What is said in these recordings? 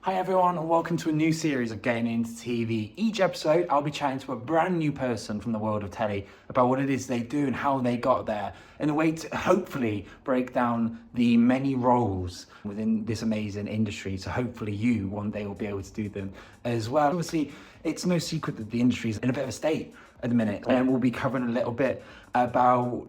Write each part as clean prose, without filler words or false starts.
Hi everyone and welcome to a new series of Getting Into TV. Each episode I'll be chatting to a brand new person from the world of telly about what it is they do and how they got there in a way to hopefully break down the many roles within this amazing industry, so hopefully you one day will be able to do them as well. Obviously it's no secret that the industry is in a bit of a state at the minute, and we'll be covering a little bit about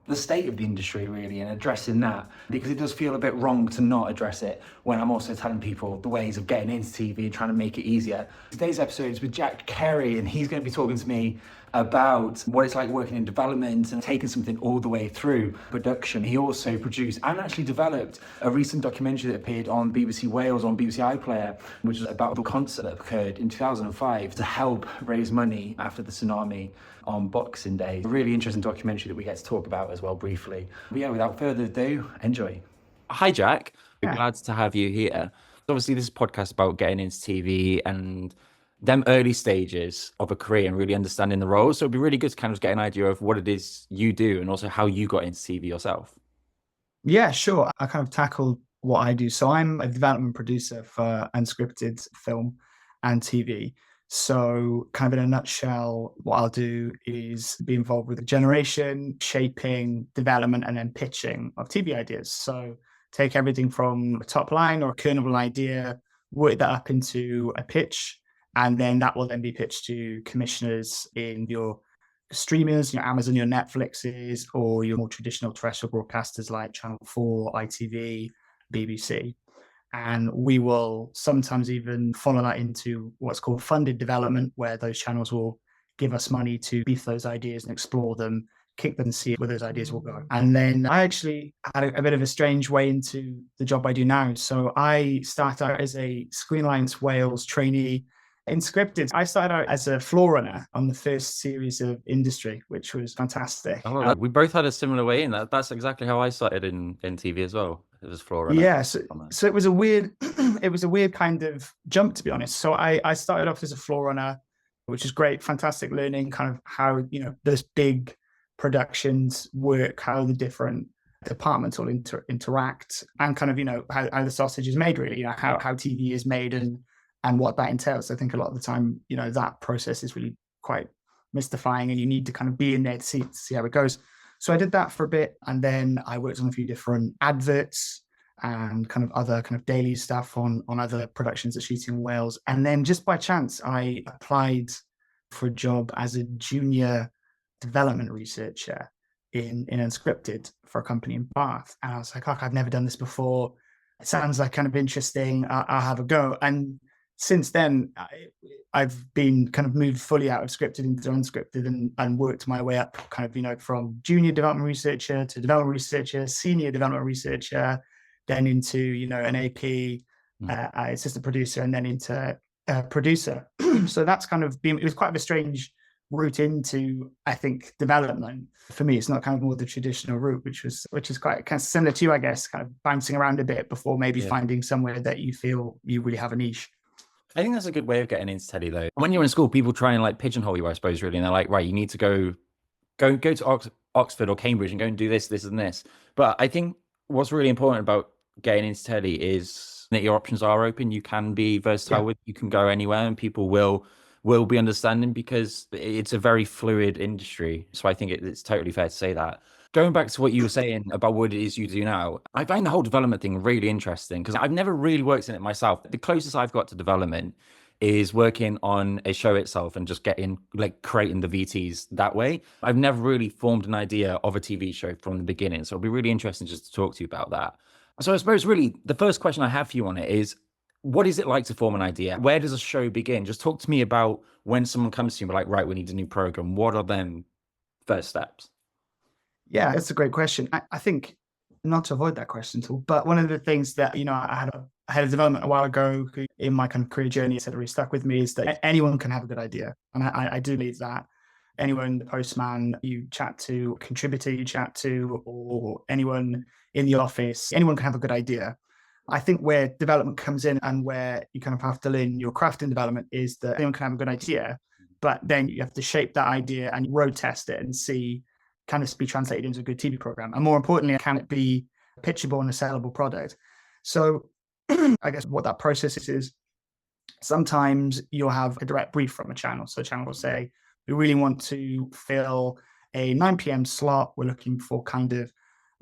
the state of the industry really and addressing that, because it does feel a bit wrong to not address it when I'm also telling people the ways of getting into TV and trying to make it easier. Today's episode is with Jack Carey, and he's going to be talking to me about what it's like working in development and taking something all the way through production. He also produced and actually developed a recent documentary that appeared on BBC Wales on BBC iPlayer, which is about the concert that occurred in 2005 to help raise money after the tsunami on Boxing Day. A really interesting documentary that we get to talk about as well briefly. But yeah, without further ado, enjoy. Hi, Jack. Glad to have you here. Obviously, this is a podcast about getting into TV and them early stages of a career and really understanding the roles. So it'd be really good to kind of get an idea of what it is you do and also how you got into TV yourself. Yeah, sure. I kind of tackle what I do. So I'm a development producer for unscripted film and TV. So kind of in a nutshell, what I'll do is be involved with the generation, shaping, development, and then pitching of TV ideas. So take everything from a top line or a kernel idea, work that up into a pitch, and then that will then be pitched to commissioners in your streamers, your Amazon, your Netflixes, or your more traditional terrestrial broadcasters like Channel 4, ITV, BBC. And we will sometimes even follow that into what's called funded development, where those channels will give us money to beef those ideas and explore them, kick them and see where those ideas will go. And then I actually had a bit of a strange way into the job I do now. So I started out as a Screen Alliance Wales trainee in scripted. I started out as a floor runner on the first series of Industry, which was fantastic. We both had a similar way in that. That's exactly how I started in TV as well. It was floor runner. Yeah, so it was a weird, it was a weird kind of jump, to be honest. So I started off as a floor runner, which is great, fantastic learning, kind of how, those big productions work, how the different departments all interact, and kind of, how the sausage is made, really, how TV is made and what that entails. I think a lot of the time, that process is really quite mystifying, and you need to kind of be in there to see how it goes. So I did that for a bit, and then I worked on a few different adverts and kind of other kind of daily stuff on other productions at Shooting in Wales. And then just by chance, I applied for a job as a junior development researcher in unscripted for a company in Bath. And I was like, oh, I've never done this before. It sounds like kind of interesting. I'll have a go. And since then, I've been kind of moved fully out of scripted into unscripted and worked my way up kind of, from junior development researcher to development researcher, senior development researcher, then into, an AP, assistant producer, and then into producer. So that's kind of been, it was quite a strange route into, I think, development. For me, it's not kind of more the traditional route, which is quite kind of similar to you, I guess, kind of bouncing around a bit before maybe finding somewhere that you feel you really have a niche. I think that's a good way of getting into telly, though. When you're in school, people try and like pigeonhole you, I suppose, really. And they're like, right, you need to go to Oxford or Cambridge and go and do this, this, and this. But I think what's really important about getting into telly is that your options are open. You can be versatile you can go anywhere, and people will be understanding, because it's a very fluid industry. So I think it's totally fair to say that. Going back to what you were saying about what it is you do now, I find the whole development thing really interesting, because I've never really worked in it myself. The closest I've got to development is working on a show itself and just creating the VTs that way. I've never really formed an idea of a TV show from the beginning. So it'll be really interesting just to talk to you about that. So I suppose really the first question I have for you on it is, what is it like to form an idea? Where does a show begin? Just talk to me about when someone comes to you and like, right, we need a new program. What are them first steps? Yeah, that's a great question. I think, not to avoid that question at all, but one of the things that, I had a head of development a while ago who in my kind of career journey said really stuck with me is that anyone can have a good idea. And I do believe that. Anyone, the postman you chat to, contributor you chat to, or anyone in the office, anyone can have a good idea. I think where development comes in and where you kind of have to learn your craft in development is that anyone can have a good idea, but then you have to shape that idea and road test it and see, can this be translated into a good TV program? And more importantly, can it be pitchable and a sellable product? So I guess what that process is Sometimes you'll have a direct brief from a channel. So a channel will say, we really want to fill a 9 p.m. slot. We're looking for kind of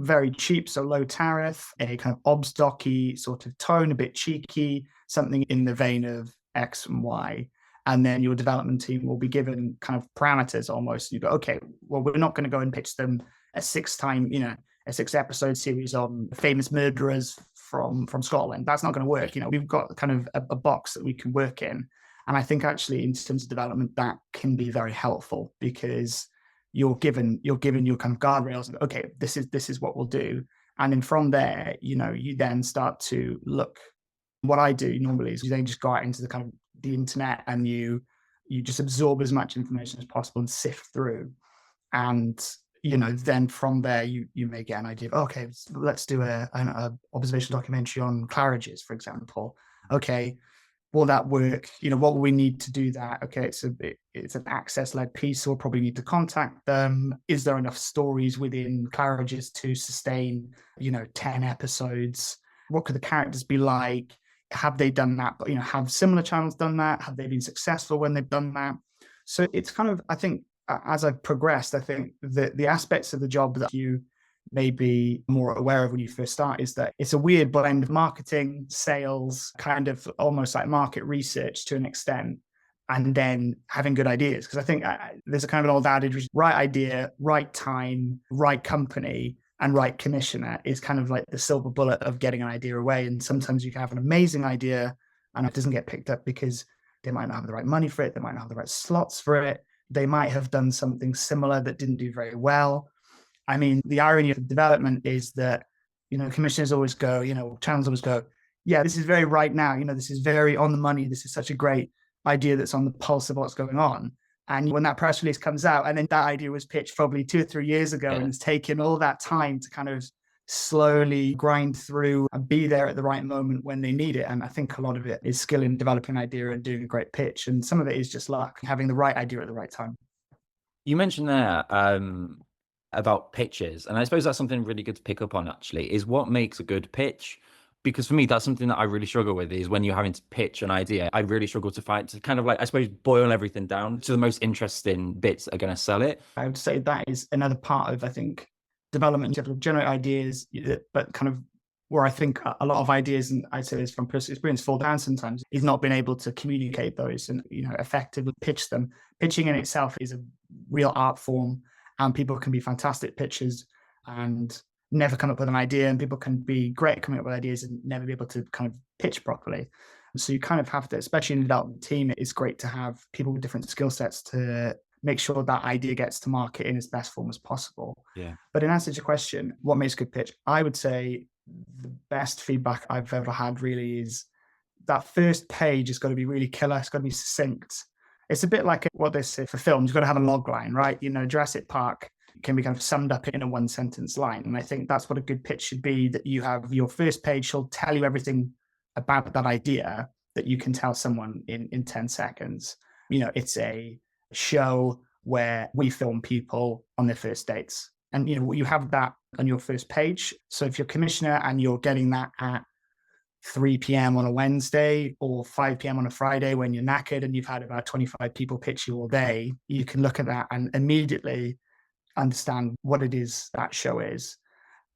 very cheap, so low tariff, a kind of obs docky sort of tone, a bit cheeky, something in the vein of X and Y. And then your development team will be given kind of parameters almost. You go, okay, well, we're not going to go and pitch them a 6-episode series on famous murderers from Scotland. That's not going to work. We've got kind of a box that we can work in. And I think actually in terms of development, that can be very helpful because you're given your kind of guardrails. Okay, this is what we'll do. And then from there, you then start to look. What I do normally is you then just go out into the kind of the internet and you just absorb as much information as possible and sift through. And then from there you may get an idea of, okay, let's do an observational documentary on Claridge's, for example. Okay, will that work? What will we need to do that? Okay, it's an access-led piece, so we'll probably need to contact them. Is there enough stories within Claridge's to sustain 10 episodes? What could the characters be like? Have they done that? But have similar channels done that? Have they been successful when they've done that? So it's kind of, I think, as I've progressed, I think the aspects of the job that you may be more aware of when you first start is that it's a weird blend of marketing, sales, kind of almost like market research to an extent, and then having good ideas. Because I think there's a kind of an old adage: right idea, right time, right company, and right commissioner is kind of like the silver bullet of getting an idea away. And sometimes you can have an amazing idea and it doesn't get picked up because they might not have the right money for it. They might not have the right slots for it. They might have done something similar that didn't do very well. I mean, the irony of development is that, commissioners always go, channels always go, yeah, this is very right now. This is very on the money. This is such a great idea that's on the pulse of what's going on. And when that press release comes out, and then that idea was pitched probably 2 or 3 years ago, and it's taken all that time to kind of slowly grind through and be there at the right moment when they need it. And I think a lot of it is skill in developing an idea and doing a great pitch. And some of it is just luck, having the right idea at the right time. You mentioned there about pitches, and I suppose that's something really good to pick up on, actually, is what makes a good pitch. Because for me, that's something that I really struggle with, is when you're having to pitch an idea, I really struggle to kind of like, I suppose, boil everything down to the most interesting bits that are going to sell it. I would say that is another part of, I think, development. You have to generate ideas, but kind of where I think a lot of ideas, and I'd say this from personal experience, fall down sometimes, is not being able to communicate those and, effectively pitch them. Pitching in itself is a real art form, and people can be fantastic pitchers and never come up with an idea, and people can be great at coming up with ideas and never be able to kind of pitch properly. So you kind of have to, especially in the development team, it's great to have people with different skill sets to make sure that idea gets to market in its best form as possible. Yeah. But in answer to your question, what makes a good pitch? I would say the best feedback I've ever had really is that first page has got to be really killer. It's got to be succinct. It's a bit like what they say for films. You've got to have a log line, right? Jurassic Park can be kind of summed up in a 1-sentence line. And I think that's what a good pitch should be, that you have your first page will tell you everything about that idea that you can tell someone in 10 seconds. It's a show where we film people on their first dates. And, you have that on your first page. So if you're a commissioner and you're getting that at 3 p.m. on a Wednesday or 5 p.m. on a Friday when you're knackered and you've had about 25 people pitch you all day, you can look at that and immediately understand what it is that show is.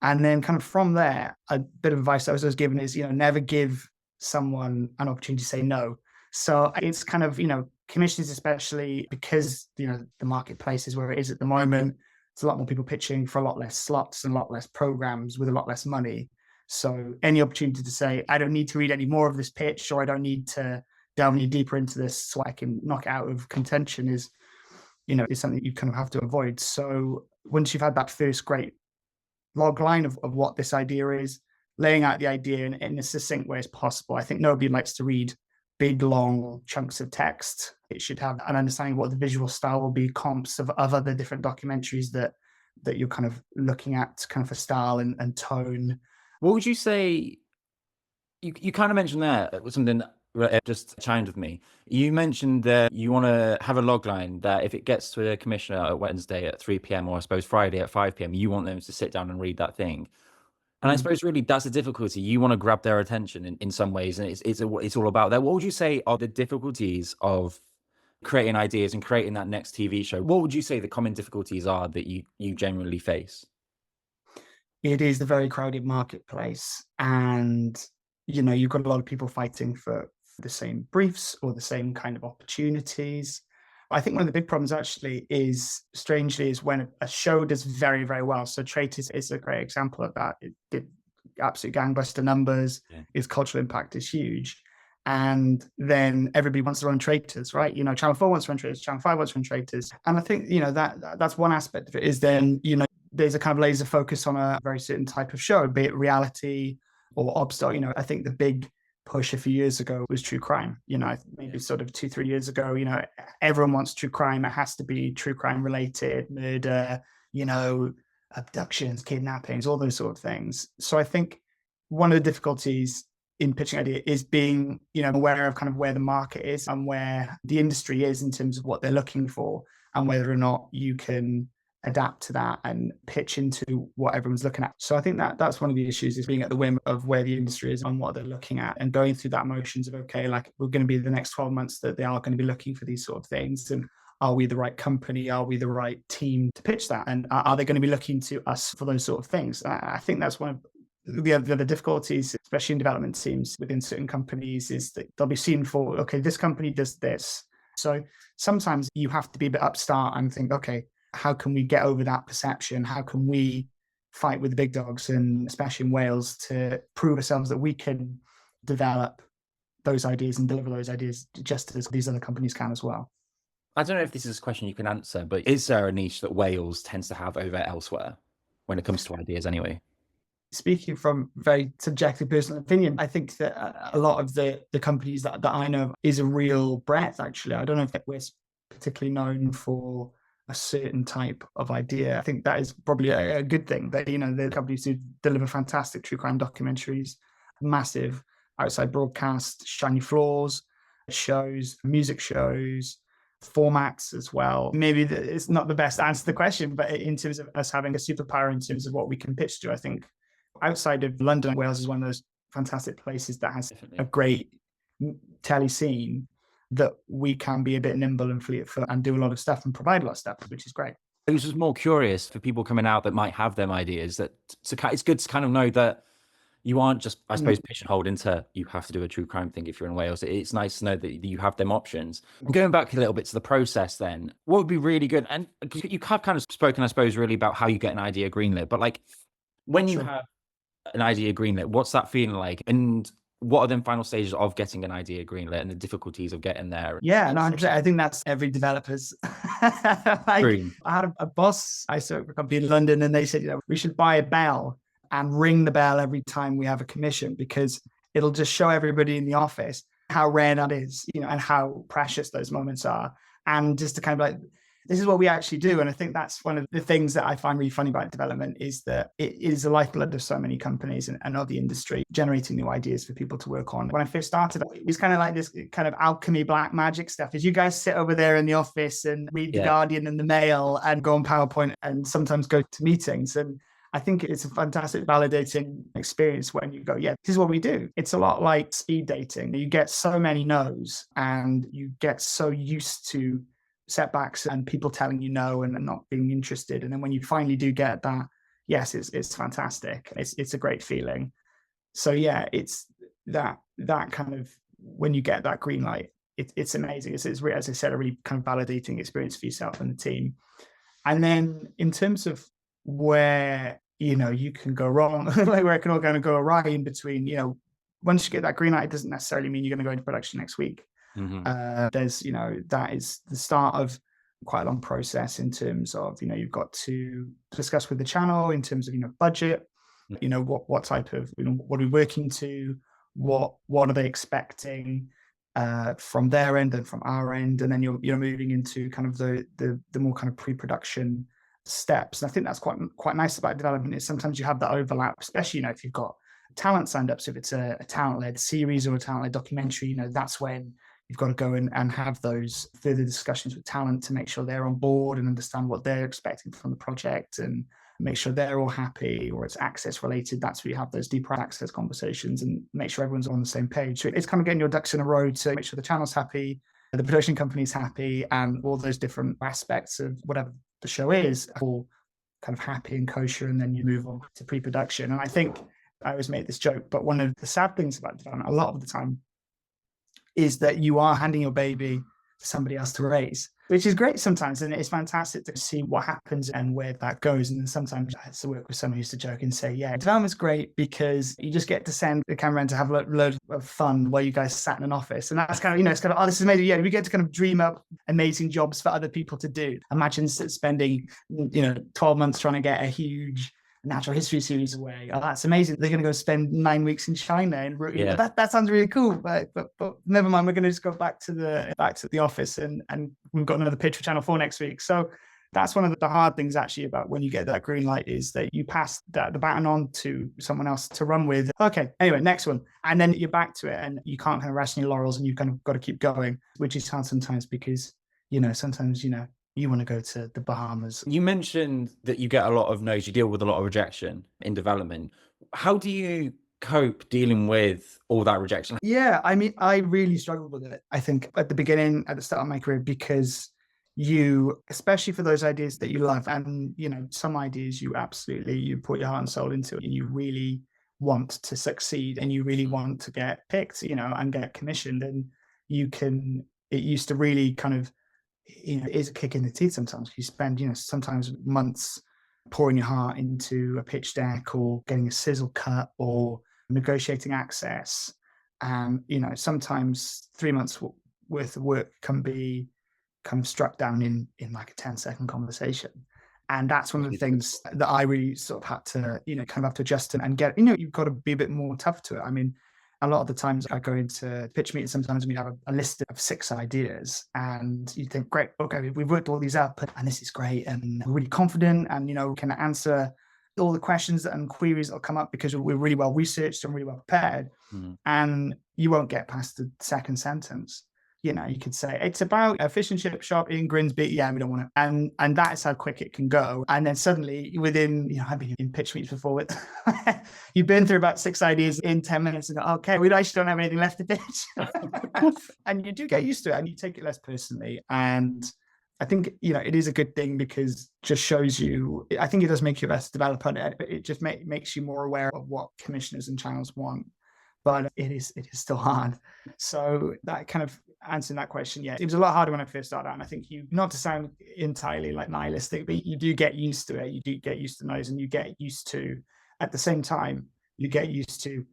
And then kind of from there, a bit of advice I was always given is, never give someone an opportunity to say no. So it's kind of, commissions, especially because, the marketplace is where it is at the moment. It's a lot more people pitching for a lot less slots and a lot less programs with a lot less money. So any opportunity to say, I don't need to read any more of this pitch, or I don't need to delve any deeper into this so I can knock it out of contention is something you kind of have to avoid. So once you've had that first great log line of what this idea is, laying out the idea in a succinct way as possible. I think nobody likes to read big, long chunks of text. It should have an understanding of what the visual style will be, comps of other different documentaries that you're kind of looking at, kind of for style and tone. What would you say? You kind of mentioned there something that just chimed with me. You mentioned that you want to have a log line that if it gets to a commissioner at Wednesday at 3 p.m. or I suppose Friday at 5 p.m., you want them to sit down and read that thing. And I suppose really that's the difficulty. You want to grab their attention in some ways, and it's all about that. What would you say are the difficulties of creating ideas and creating that next TV show? What would you say the common difficulties are that you generally face? It is the very crowded marketplace, and you've got a lot of people fighting for the same briefs or the same kind of opportunities. I think one of the big problems actually is, strangely, is when a show does very, very well. So Traitors is a great example of that. It did absolute gangbuster numbers. Yeah. Its cultural impact is huge. And then everybody wants to run Traitors, right? Channel 4 wants to run Traitors, Channel 5 wants to run Traitors. And I think, that's one aspect of it, is then, there's a kind of laser focus on a very certain type of show, be it reality or obstacle. I think the big push a few years ago was true crime. Maybe sort of 2-3 years ago, everyone wants true crime. It has to be true crime related, murder, abductions, kidnappings, all those sort of things. So I think one of the difficulties in pitching idea is being, aware of kind of where the market is and where the industry is in terms of what they're looking for, and whether or not you can adapt to that and pitch into what everyone's looking at. So I think that's one of the issues, is being at the whim of where the industry is and what they're looking at, and going through that motions of, okay, like, we're going to be the next 12 months that they are going to be looking for these sort of things. And are we the right company? Are we the right team to pitch that? And are they going to be looking to us for those sort of things? I think that's one of the other difficulties, especially in development teams within certain companies, is that they'll be seen for, okay, this company does this. So sometimes you have to be a bit upstart and think, okay, how can we get over that perception? How can we fight with the big dogs, and especially in Wales, to prove ourselves that we can develop those ideas and deliver those ideas just as these other companies can as well? I don't know if this is a question you can answer, but is there a niche that Wales tends to have over elsewhere when it comes to ideas anyway? Speaking from very subjective personal opinion, I think that a lot of the companies that I know of is a real breadth, actually. I don't know if we're particularly known for a certain type of idea. I think that is probably a good thing, that, the companies who deliver fantastic true crime documentaries, massive outside broadcast, shiny floors, shows, music shows, formats as well. Maybe it's not the best answer to the question, but in terms of us having a superpower in terms of what we can pitch to, I think outside of London, Wales is one of those fantastic places that has a great telly scene, that we can be a bit nimble and fleet-foot and do a lot of stuff and provide a lot of stuff, which is great. I was just more curious for people coming out that might have them ideas, that it's good to kind of know that you aren't just, I suppose, pigeonholed into, you have to do a true crime thing if you're in Wales. It's nice to know that you have them options. And going back a little bit to the process then, what would be really good, and you have kind of spoken, I suppose, really about how you get an idea greenlit, but like, when you have an idea greenlit, what's that feeling like? And what are the final stages of getting an idea greenlit and the difficulties of getting there? Yeah, no, 100%. I think that's every developer's. I had a boss, I served for a company in London, and they said, we should buy a bell and ring the bell every time we have a commission, because it'll just show everybody in the office how rare that is, and how precious those moments are. And just to kind of like, this is what we actually do. And I think that's one of the things that I find really funny about development, is that it is the lifeblood of so many companies and of the industry, generating new ideas for people to work on. When I first started, it was kind of like this kind of alchemy, black magic stuff. Is you guys sit over there in the office and read the Guardian and the Mail and go on PowerPoint and sometimes go to meetings. And I think it's a fantastic validating experience when you go, yeah, this is what we do. It's a lot like speed dating. You get so many no's and you get so used to setbacks and people telling you no and not being interested. And then when you finally do get that, yes, it's fantastic. It's a great feeling. So yeah, it's that kind of, when you get that green light, it's amazing. It's as I said, a really kind of validating experience for yourself and the team. And then in terms of where, you can go wrong, like where it can all kind of go awry in between, once you get that green light, it doesn't necessarily mean you're going to go into production next week. There's, that is the start of quite a long process in terms of, you've got to discuss with the channel in terms of, budget, what type of, what are we working to, what are they expecting from their end and from our end. And then you're moving into kind of the more kind of pre-production steps. And I think that's quite nice about development, is sometimes you have that overlap, especially, if you've got talent signed up. So if it's a talent-led series or a talent-led documentary, that's when you've got to go and have those further discussions with talent to make sure they're on board and understand what they're expecting from the project, and make sure they're all happy, or it's access related. That's where you have those deeper access conversations and make sure everyone's on the same page. So it's kind of getting your ducks in a row to make sure the channel's happy, the production company's happy, and all those different aspects of whatever the show is all kind of happy and kosher, and then you move on to pre-production. And I think I always make this joke, but one of the sad things about development a lot of the time is that you are handing your baby to somebody else to raise, which is great sometimes. And it's fantastic to see what happens and where that goes. And then sometimes I have to work with someone who used to joke and say, yeah, development's great because you just get to send the cameraman to have a load of fun while you guys sat in an office. And that's kind of, it's kind of, oh, this is amazing. Yeah, we get to kind of dream up amazing jobs for other people to do. Imagine spending, 12 months trying to get a huge natural history series away. Oh, that's amazing. They're going to go spend 9 weeks in China, and that sounds really cool. But never mind. We're going to just go back to the office, and we've got another pitch for Channel 4 next week. So that's one of the hard things actually about when you get that green light, is that you pass the baton on to someone else to run with. Okay, anyway, next one, and then you're back to it, and you can't kind of rest on your laurels, and you've kind of got to keep going, which is hard sometimes because sometimes you want to go to the Bahamas. You mentioned that you get a lot of no's, you deal with a lot of rejection in development. How do you cope dealing with all that rejection? Yeah, I mean, I really struggled with it, I think, at the beginning, at the start of my career, because especially for those ideas that you love, and, some ideas you put your heart and soul into, and you really want to succeed, and you really want to get picked, and get commissioned. And it used to really kind of, it is a kick in the teeth sometimes. You spend, sometimes months pouring your heart into a pitch deck, or getting a sizzle cut, or negotiating access. And, sometimes 3 months worth of work can be kind of struck down in like a 10-second conversation. And that's one of the things that I really sort of had to, kind of have to adjust and get, you've got to be a bit more tough to it. I mean, a lot of the times I go into pitch meetings, sometimes we have a list of 6 ideas, and you think, great, okay, we've worked all these up, and this is great, and we're really confident, and, we can answer all the questions and queries that'll come up because we're really well researched and really well prepared. And you won't get past the second sentence. You could say it's about a fish and chip shop in Grimsby. Yeah, we don't want to. And that is how quick it can go. And then suddenly within, I've been in pitch meets before with, you've been through about 6 ideas in 10 minutes and go, okay, we actually don't have anything left to pitch. And you do get used to it, and you take it less personally. And I think, it is a good thing, because it just shows you, I think it does make you a better developer. It just makes you more aware of what commissioners and channels want. But it is still hard. So that kind of answering that question, yeah, it was a lot harder when I first started out. And I think not to sound entirely like nihilistic, but you do get used to it. You do get used to no's, and you get used to, at the same time, you get used to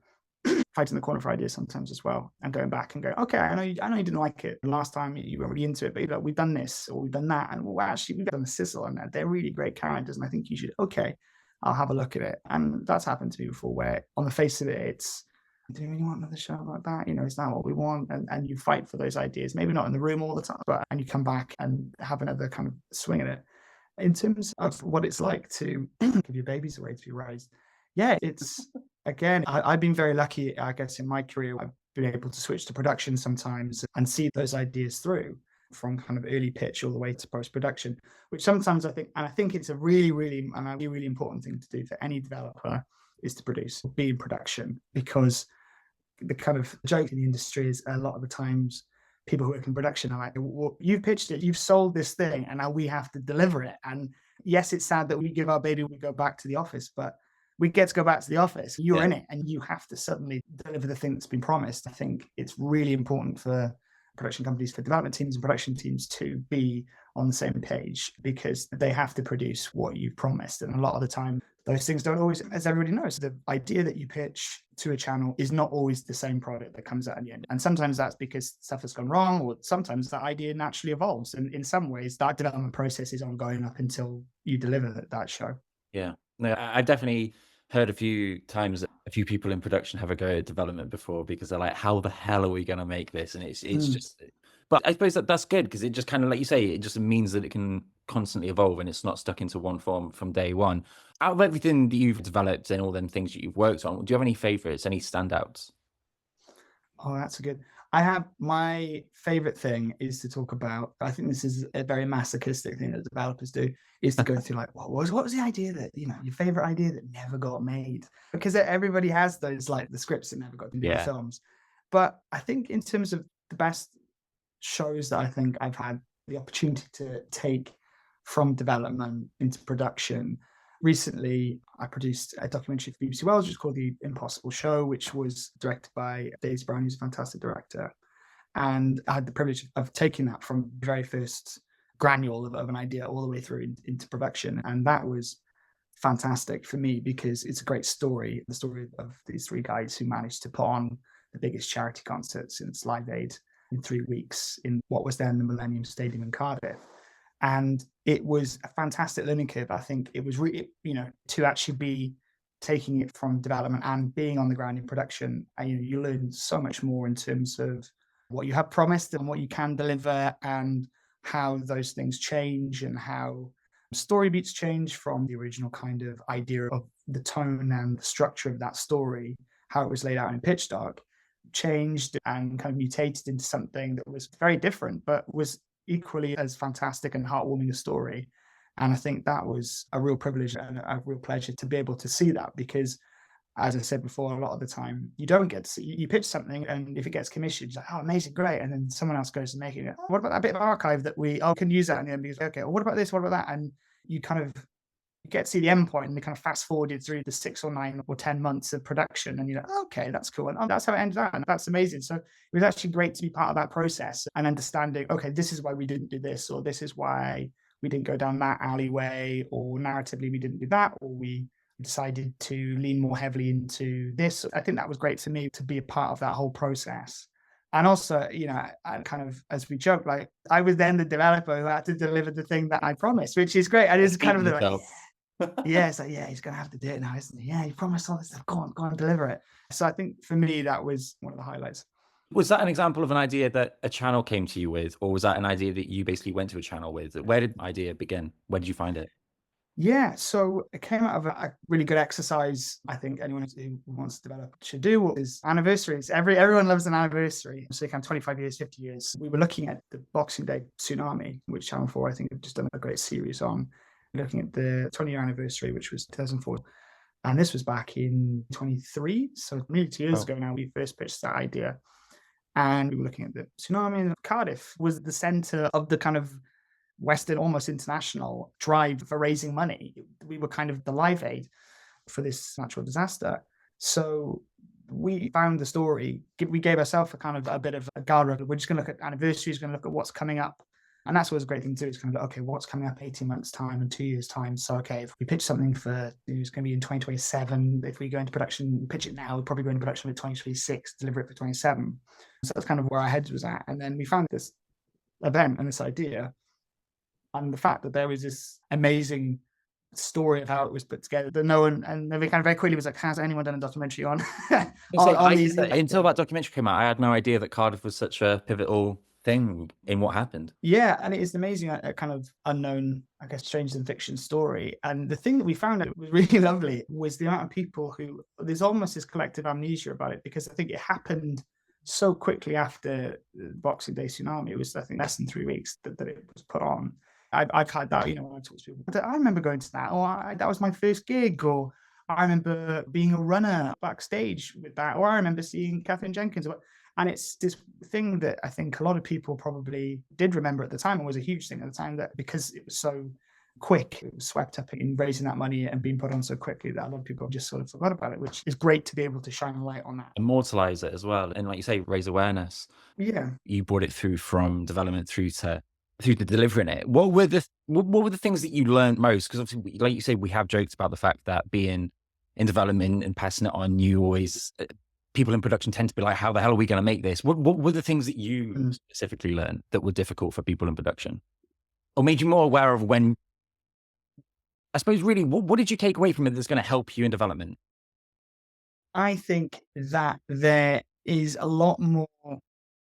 fighting the corner for ideas sometimes as well, and going back and going, okay, I know you didn't like it the last time, you weren't really into it, but we've done this or we've done that, and well, actually we've done a sizzle, and they're really great characters, and I think you should, okay, I'll have a look at it. And that's happened to me before, where on the face of it, it's, do you really want another show like that? Is that what we want? And you fight for those ideas, maybe not in the room all the time, and you come back and have another kind of swing at it. In terms of what it's like to give your babies away to be raised, yeah, it's, again, I've been very lucky, I guess, in my career. I've been able to switch to production sometimes and see those ideas through from kind of early pitch all the way to post-production, which sometimes I think it's a really, really, really important thing to do for any developer, is to be in production. Because the kind of joke in the industry is, a lot of the times people who work in production are like, well, you've pitched it, you've sold this thing, and now we have to deliver it. And yes, it's sad that we give our baby, we go back to the office, but we get to go back to the office. You're in it, and you have to suddenly deliver the thing that's been promised. I think it's really important for production companies, for development teams and production teams, to be on the same page, because they have to produce what you've promised. And a lot of the time, those things don't always, as everybody knows, the idea that you pitch to a channel is not always the same product that comes out in the end. And sometimes that's because stuff has gone wrong, or sometimes that idea naturally evolves. And in some ways, that development process is ongoing up until you deliver that show. Yeah, no, I've definitely heard a few times that a few people in production have a go at development before, because they're like, how the hell are we going to make this? And it's just, but I suppose that's good, because it just kind of, like you say, it just means that it can constantly evolve, and it's not stuck into one form from day one. Out of everything that you've developed and all them things that you've worked on, do you have any favorites, any standouts? Oh, that's a good. I have my favorite thing is to talk about, I think this is a very masochistic thing that developers do, is to go through like, what was the idea that, your favorite idea that never got made? Because everybody has those, like the scripts that never got into the films. But I think in terms of the best shows that I think I've had the opportunity to take from development into production, recently I produced a documentary for BBC Wales, which is called The Impossible Show, which was directed by Daisy Brown, who's a fantastic director. And I had the privilege of taking that from the very first granule of an idea all the way through into production. And that was fantastic for me because it's a great story, the story of these three guys who managed to put on the biggest charity concert since Live Aid in 3 weeks in what was then the Millennium Stadium in Cardiff. And it was a fantastic learning curve. I think it was really, to actually be taking it from development and being on the ground in production, and, you learn so much more in terms of what you have promised and what you can deliver and how those things change and how story beats change from the original kind of idea of the tone and the structure of that story, how it was laid out in Pitch Dark, changed and kind of mutated into something that was very different, but was equally as fantastic and heartwarming a story. And I think that was a real privilege and a real pleasure to be able to see that, because as I said before, a lot of the time you don't get to see, you pitch something and if it gets commissioned, you're like, oh, amazing, great. And then someone else goes and make it. What about that bit of archive that we can use that? And then because, okay, well, what about this? What about that? And you kind of get to see the end point and they kind of fast forwarded through the 6 or 9 or 10 months of production. And you're like, okay, that's cool. And that's how it ended up. And that's amazing. So it was actually great to be part of that process and understanding, okay, this is why we didn't do this, or this is why we didn't go down that alleyway, or narratively we didn't do that, or we decided to lean more heavily into this. I think that was great for me to be a part of that whole process. And also, I kind of, as we joke, like I was then the developer who had to deliver the thing that I promised, which is great. And it's kind of like, yeah, it's like, yeah, he's going to have to do it now, isn't he? Yeah, he promised all this stuff. Go on, deliver it. So I think for me, that was one of the highlights. Was that an example of an idea that a channel came to you with, or was that an idea that you basically went to a channel with? Where did the idea begin? Where did you find it? Yeah, so it came out of a really good exercise. I think anyone who wants to develop should do is anniversaries. Everyone loves an anniversary. So kind of 25 years, 50 years. We were looking at the Boxing Day tsunami, which Channel 4, I think, have just done a great series on, looking at the 20-year anniversary, which was 2004. And this was back in 23. So nearly 2 years ago now, we first pitched that idea. And we were looking at the tsunami, and Cardiff was the center of the kind of Western, almost international drive for raising money. We were kind of the Live Aid for this natural disaster. So we found the story. We gave ourselves a kind of a bit of a guardrail. We're just going to look at anniversaries, going to look at what's coming up. And that's always a great thing to do. It's kind of like, okay, what's coming up 18 months time and 2 years time. So, okay, if we pitch something for, it's going to be in 2027. If we go into production, pitch it now, we'll probably go into production for 2026, deliver it for 27. So that's kind of where our heads was at. And then we found this event and this idea. And the fact that there was this amazing story of how it was put together that no one, and then we kind of very quickly was like, has anyone done a documentary on, these? Until that documentary came out, I had no idea that Cardiff was such a pivotal thing in what happened. Yeah, and it is amazing, a kind of unknown, I guess, stranger than fiction story. And the thing that we found that was really lovely was the amount of people who, there's almost this collective amnesia about it, because I think it happened so quickly after the Boxing Day tsunami. It was, I think, less than 3 weeks that it was put on. I've had that, when I talk to people. I remember going to that, or that was my first gig, or I remember being a runner backstage with that, or I remember seeing Catherine Jenkins. And it's this thing that I think a lot of people probably did remember at the time, and was a huge thing at the time, that because it was so quick, it was swept up in raising that money and being put on so quickly that a lot of people just sort of forgot about it, which is great to be able to shine a light on that. Immortalize it as well. And like you say, raise awareness. Yeah. You brought it through from development through to delivering it. What were the things that you learned most? Because obviously, like you say, we have joked about the fact that being in development and passing it on, you always, people in production tend to be like, how the hell are we going to make this? What were the things that you specifically learned that were difficult for people in production, or made you more aware of when, I suppose, really, what did you take away from it that's going to help you in development? I think that there is a lot more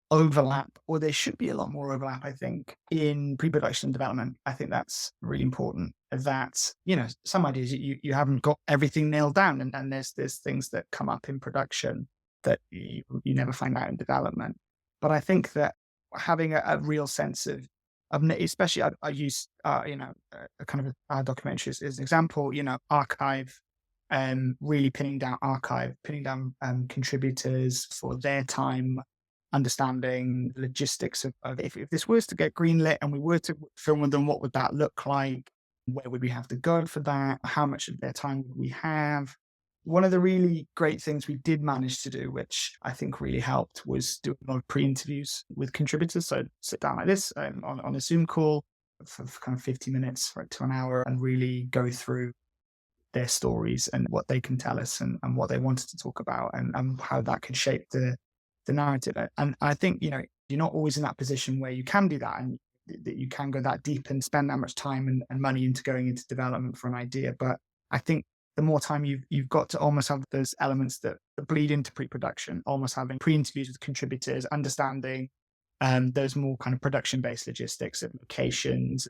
overlap, or there should be a lot more overlap, I think, in pre-production development. I think that's really important, that, some ideas you haven't got everything nailed down, and there's things that come up in production that you never find out in development. But I think that having a real sense of especially I use a kind of a documentary as an example, archive, really pinning down contributors for their time, understanding the logistics of if this was to get greenlit and we were to film with them, what would that look like? Where would we have to go for that? How much of their time would we have? One of the really great things we did manage to do, which I think really helped, was do a lot of pre-interviews with contributors. So sit down like this on a Zoom call for kind of 50 minutes to an hour and really go through their stories and what they can tell us and what they wanted to talk about and how that could shape the narrative. And I think, you're not always in that position where you can do that and that you can go that deep and spend that much time and money into going into development for an idea. But I think the more time you've got to almost have those elements that bleed into pre-production, almost having pre-interviews with contributors, understanding those more kind of production-based logistics of locations.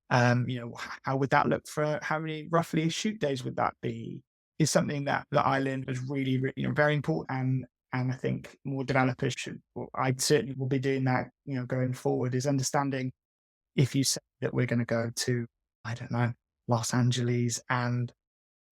How would that look for how many roughly shoot days would that be? Is something that I learned was really, really very important. And I think more developers should, or I certainly will be doing that, going forward, is understanding if you say that we're going to go to, I don't know, Los Angeles and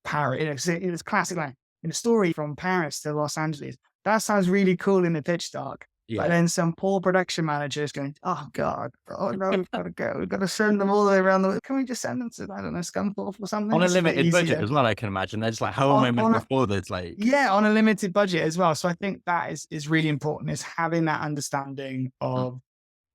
Paris. It's classic, like in a story from Paris to Los Angeles. That sounds really cool in the pitch dark. Yeah. But then some poor production manager is going, oh God, oh no, we've got to go. We've got to send them all the way around the world. Can we just send them to, I don't know, Scunthorpe or something? On a It's limited easier. budget as well, I can imagine. They're just like, how am I meant before this? Like, yeah, on a limited budget as well. So I think that is really important, is having that understanding of,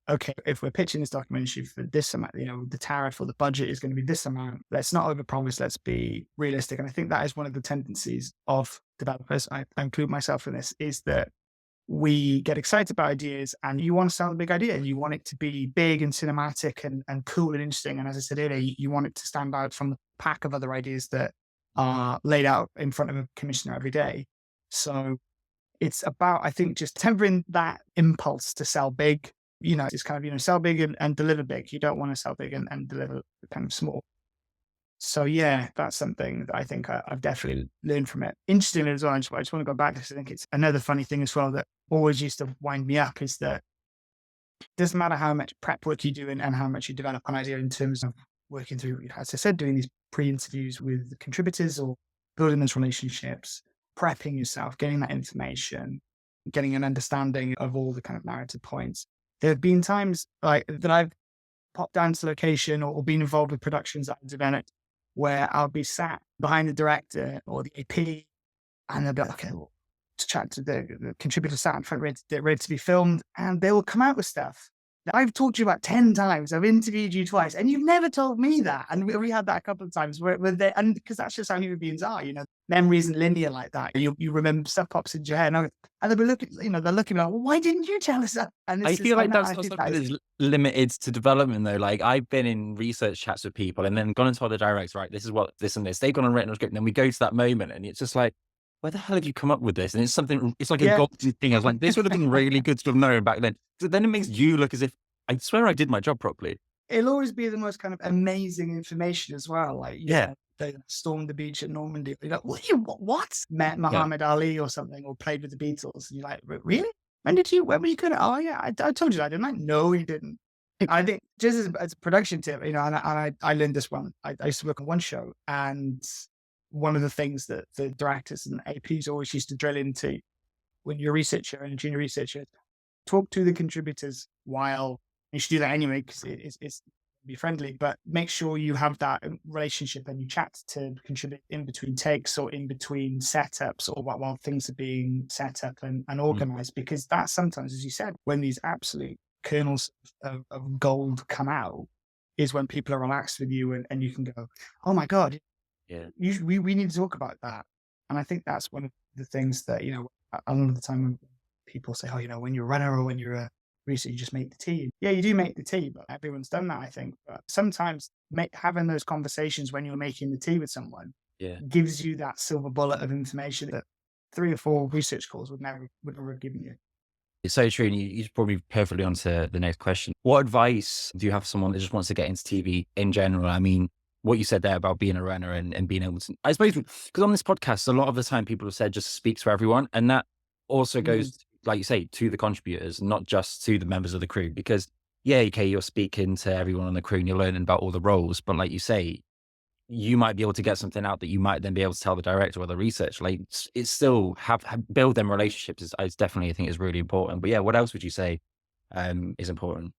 okay, if we're pitching this documentary for this amount, the tariff or the budget is going to be this amount. Let's not overpromise. Let's be realistic. And I think that is one of the tendencies of developers. I include myself in this, is that we get excited about ideas and you want to sell the big idea. You want it to be big and cinematic and cool and interesting. And as I said earlier, you want it to stand out from the pack of other ideas that are laid out in front of a commissioner every day. So it's about, I think, just tempering that impulse to sell big. It's kind of, sell big and deliver big. You don't want to sell big and deliver kind of small. So yeah, that's something that I think I've definitely learned from it. Interestingly as well, I just want to go back because I think it's another funny thing as well that always used to wind me up, is that it doesn't matter how much prep work you do and how much you develop an idea in terms of working through, as I said, doing these pre-interviews with the contributors or building those relationships, prepping yourself, getting that information, getting an understanding of all the kind of narrative points. There have been times like that I've popped down to location or been involved with productions that I've developed where I'll be sat behind the director or the AP and they'll be like, okay, well, to chat to the contributor sat in front ready to be filmed, and they will come out with stuff that I've talked to you about 10 times. I've interviewed you twice and you've never told me that. And we had that a couple of times where they, and because that's just how human beings are, memory isn't linear like that. You remember stuff pops into your head and they'll be looking, they're looking like, well, why didn't you tell us that? And I feel like that's not something that's limited to development though. Like I've been in research chats with people and then gone and told the director, right, this is what this and this. They've gone and written a script and then we go to that moment and it's just like, where the hell have you come up with this? And it's something, it's like a golden thing. I was like, this would have been really good to have known back then. So then it makes you look as if, I swear I did my job properly. It'll always be the most kind of amazing information as well. Like, they stormed the beach at Normandy. You're like, what? Met Muhammad Ali or something, or played with the Beatles. And you're like, really? When were you going to? Oh yeah, I told you that, didn't I? No, you didn't. I think just as a production tip, and I learned this one. I used to work on one show, and one of the things that the directors and APs always used to drill into when you're a researcher and a junior researcher, talk to the contributors while, you should do that anyway because it's be friendly, but make sure you have that relationship and you chat to contribute in between takes or in between setups or while things are being set up and organized, because that's sometimes, as you said, when these absolute kernels of gold come out is when people are relaxed with you and you can go, oh my God, we need to talk about that. And I think that's one of the things that, a lot of the time when people say, oh, when you're a runner or when you're a researcher, you just make the tea. Yeah, you do make the tea, but everyone's done that, I think. But sometimes having those conversations when you're making the tea with someone gives you that silver bullet of information that 3 or 4 research calls would never have given you. It's so true. And you brought me perfectly onto the next question. What advice do you have for someone that just wants to get into TV in general? I mean, what you said there about being a runner and being able to, I suppose, because on this podcast, a lot of the time people have said just speak to everyone. And that also goes like you say, to the contributors, not just to the members of the crew. Because yeah, okay, you're speaking to everyone on the crew and you're learning about all the roles, but like you say, you might be able to get something out that you might then be able to tell the director or the research. Like it's still build them relationships is definitely, I think, is really important. But yeah, what else would you say is important?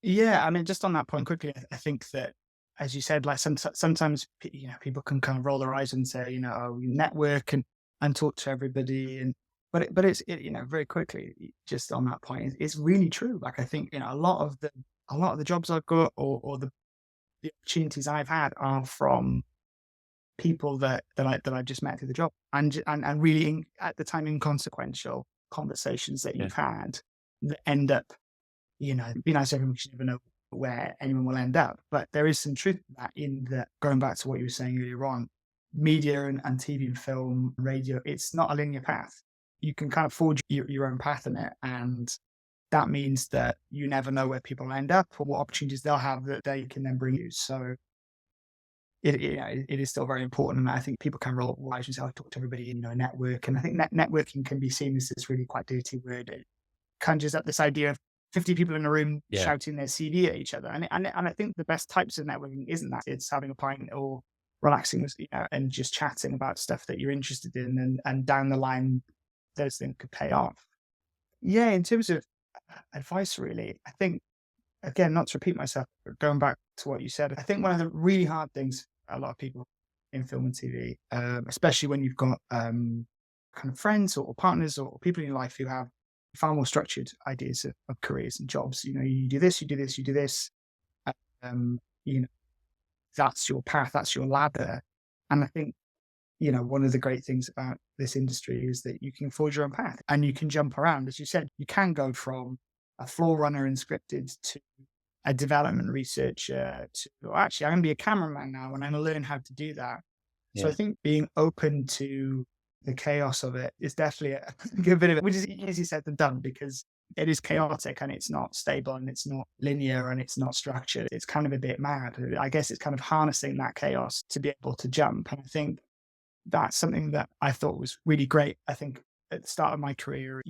Yeah, I mean, just on that point quickly, I think that, as you said, like sometimes people can kind of roll their eyes and say, oh, you network and talk to everybody, but it's very quickly, just on that point, it's really true. Like I think a lot of the jobs I've got, or the opportunities I've had, are from people that I just met through the job, and really at the time inconsequential conversations that Yeah. you've had that end up, it'd be nice, everyone should never know where anyone will end up. But there is some truth to that, in that, going back to what you were saying earlier on, media and TV and film, radio, it's not a linear path. You can kind of forge your own path in it. And that means that you never know where people end up or what opportunities they'll have that they can then bring you. So it is still very important. And I think people can roll eyes and say, I talk to everybody, network. And I think networking can be seen as this really quite dirty word. It conjures up this idea of 50 people in a room shouting their CD at each other. And I think the best types of networking isn't that. It's having a pint or relaxing with, and just chatting about stuff that you're interested in, and down the line, those things could pay off. Yeah, in terms of advice, really, I think, again, not to repeat myself, but going back to what you said, I think one of the really hard things for a lot of people in film and TV, especially when you've got kind of friends or partners or people in your life who have far more structured ideas of careers and jobs. You do this, you do this, you do this. That's your path, that's your ladder. And I think, one of the great things about this industry is that you can forge your own path and you can jump around. As you said, you can go from a floor runner in scripted to a development researcher to, actually, I'm going to be a cameraman now and I'm going to learn how to do that. So I think being open to the chaos of it is definitely a good bit of it, which is easier said than done, because it is chaotic and it's not stable and it's not linear and it's not structured. It's kind of a bit mad. I guess it's kind of harnessing that chaos to be able to jump. And I think that's something that I thought was really great. I think at the start of my career,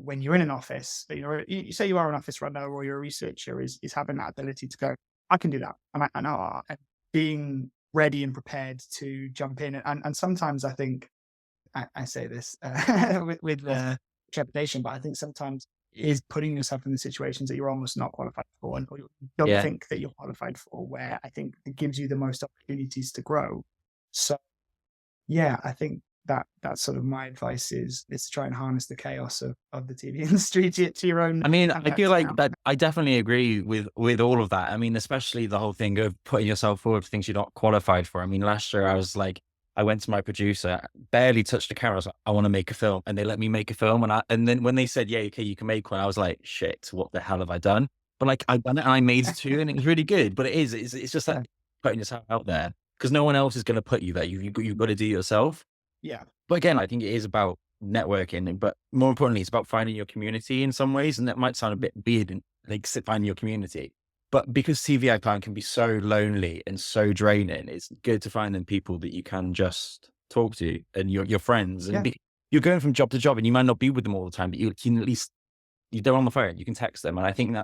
when you're in an office, you say you are an office runner or you're a researcher, is having that ability to go, I can do that. I know, and being ready and prepared to jump in. And sometimes I think, I say this with trepidation, but I think sometimes is putting yourself in the situations that you're almost not qualified for, or you don't think that you're qualified for, where I think it gives you the most opportunities to grow. So yeah, I think that's sort of my advice, is to try and harness the chaos of the TV industry to your own. I mean, I feel like that. I definitely agree with all of that. I mean, especially the whole thing of putting yourself forward for things you're not qualified for. I mean, last year I went to my producer, barely touched the camera. I was like, I want to make a film, and they let me make a film. And then when they said, yeah, okay, you can make one, I was like, shit, what the hell have I done? But like, I've done it and I made two, and it was really good. But it's just that putting yourself out there, because no one else is going to put you there. You've got to do it yourself. Yeah. But again, I think it is about networking, but more importantly, it's about finding your community in some ways. And that might sound a bit weird, and like finding your community. But because TV I find can be so lonely and so draining, it's good to find them people that you can just talk to and your friends. And you're going from job to job, and you might not be with them all the time, but you can at least, they're on the phone, you can text them. And I think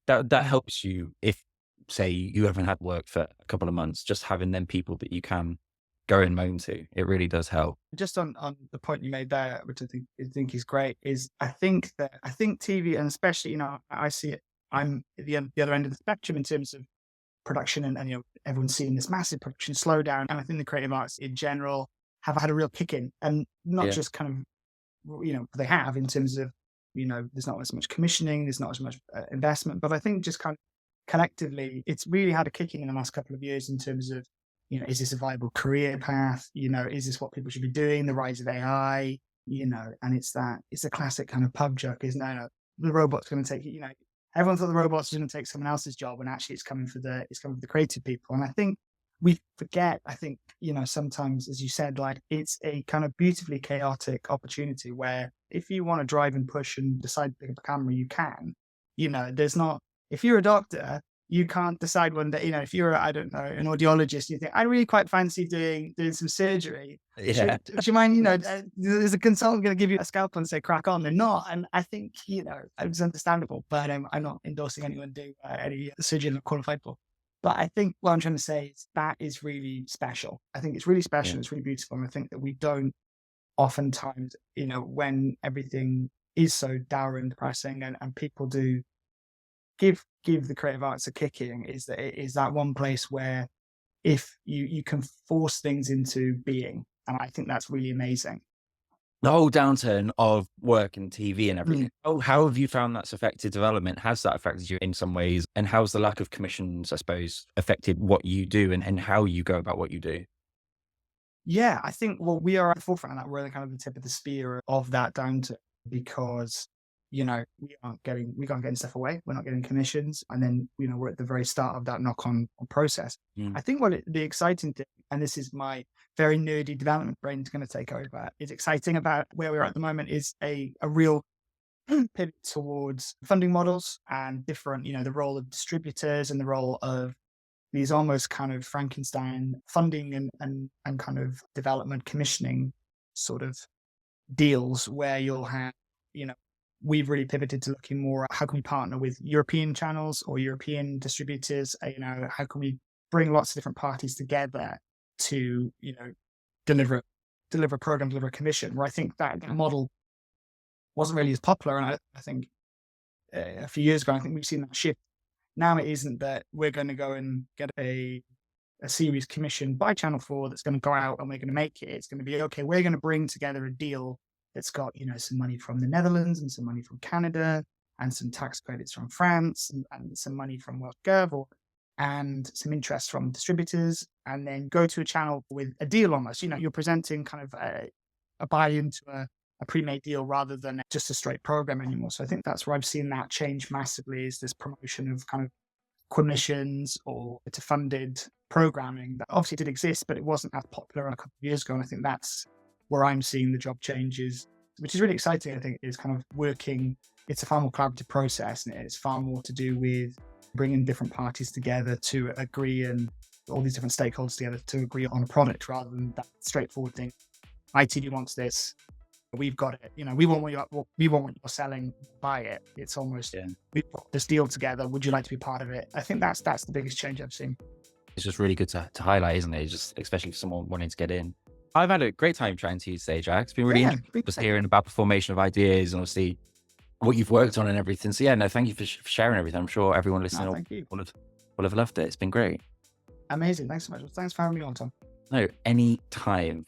that helps you if, say, you haven't had work for a couple of months, just having them people that you can go and moan to, it really does help. Just on the point you made there, which I think is great, is I think TV, and especially, I see it, I'm at the other end of the spectrum in terms of production, and everyone's seeing this massive production slowdown. And I think the creative arts in general have had a real kick in, and not just kind of, they have, in terms of, there's not as much commissioning, there's not as much investment, but I think just kind of collectively, it's really had a kicking in the last couple of years in terms of, is this a viable career path? Is this what people should be doing? The rise of AI, and it's a classic kind of pub joke, isn't it? The robot's going to take, everyone thought the robot's going to take someone else's job, and actually it's coming for the creative people. And I think we forget, sometimes, as you said, like, it's a kind of beautifully chaotic opportunity where if you want to drive and push and decide to pick up a camera, you can. There's not, if you're a doctor, you can't decide one day, if you're, I don't know, an audiologist, you think, I really quite fancy doing some surgery. Yeah. Would you mind, is a consultant going to give you a scalpel and say, crack on? They're not. And I think, it's understandable, but I'm not endorsing anyone do any surgery they're not qualified for. But I think what I'm trying to say is that is really special. I think it's really special. Yeah. It's really beautiful. And I think that we don't oftentimes, when everything is so dour and depressing and people do give the creative arts a kicking, is that it is that one place where if you can force things into being. And I think that's really amazing. The whole downturn of work and TV and everything. Oh, how have you found that's affected development? Has that affected you in some ways? And how's the lack of commissions, I suppose, affected what you do and how you go about what you do? Yeah, I think, we are at the forefront of that. We're at kind of the tip of the spear of that downturn because, we aren't getting stuff away. We're not getting commissions. And then, we're at the very start of that knock-on process. I think the exciting thing, and this is my very nerdy development brain's going to take over, is exciting about where we're at the moment is a real pivot towards funding models and different, the role of distributors and the role of these almost kind of Frankenstein funding and kind of development commissioning sort of deals where you'll have, we've really pivoted to looking more at how can we partner with European channels or European distributors, how can we bring lots of different parties together to, deliver a program, deliver a commission, where I think that model wasn't really as popular. And I think a few years ago, I think we've seen that shift. Now it isn't that we're going to go and get a series commissioned by Channel 4 that's going to go out and we're going to make it. It's going to be, okay, we're going to bring together a deal that's got, some money from the Netherlands and some money from Canada and some tax credits from France and some money from WorldGov and some interest from distributors, and then go to a channel with a deal almost. You're presenting kind of a buy-in to a pre-made deal rather than just a straight program anymore. So I think that's where I've seen that change massively, is this promotion of kind of commissions or to funded programming that obviously did exist, but it wasn't as popular a couple of years ago. And I think that's where I'm seeing the job changes, which is really exciting. I think is kind of working. It's a far more collaborative process, and it's far more to do with bringing different parties together to agree, and all these different stakeholders together to agree on a product, rather than that straightforward thing. ITV wants this, we've got it. We want what you're selling, buy it. It's almost, we've got this deal together. Would you like to be part of it? I think that's the biggest change I've seen. It's just really good to highlight, isn't it? Just especially for someone wanting to get in. I've had a great time chatting to you today, Jack. It's been really interesting just hearing about the formation of ideas and obviously what you've worked on and everything. So thank you for sharing everything. I'm sure everyone listening will have loved it. It's been great. Amazing. Thanks so much. Thanks for having me on, Tom. No, any time.